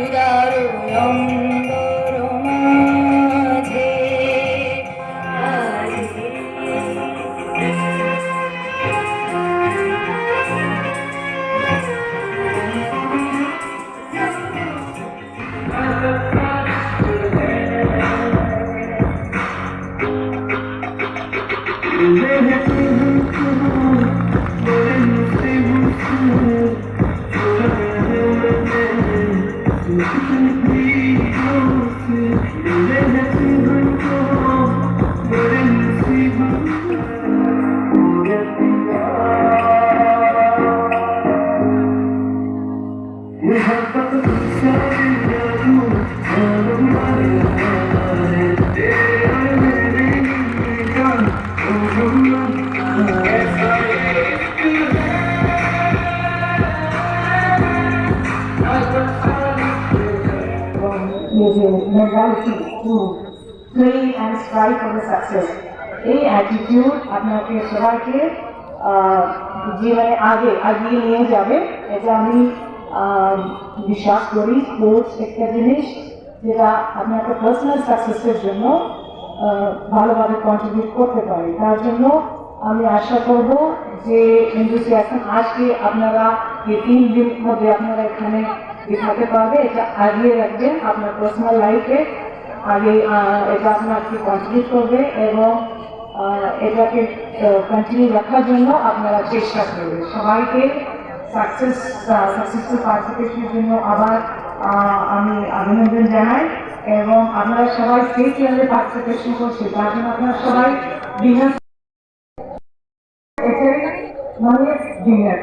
উদার অঙ্গর মাঝে mentality to play and strive for the success. এই অ্যাটিটিউড আপনাকে সবাইকে জীবনে আগে এগিয়ে নিয়ে যাবে, এটা আমি বিশ্বাস করি। স্পোর্টস একটা জিনিস যেটা আপনাকে পার্সোনাল সাকসেসের জন্য ভালোভাবে কন্ট্রিবিউট করতে পারে। তার জন্য আমি আশা করব যে এনথুসিয়াজম আজকে আপনারা এই 3 দিন মধ্যে আপনারা এখানে দেখাতে পারবে, এটা আগিয়ে রাখবেন আপনার পার্সোনাল লাইফে, আগে এটা আপনাকে কন্ট্রিবিউট করবে এবং এটাকে কন্টিনিউ রাখার জন্য আপনারা চেষ্টা করবেন। সবাইকে সাকসেসফুল পার্টিসিপেশনের জন্য আবার আমি অভিনন্দন জানাই এবং আপনারা সবাই স্টেট লেভেলে পার্টিসিপেশন করছে, তার জন্য আপনারা সবাই ডিনার মানে ডিনার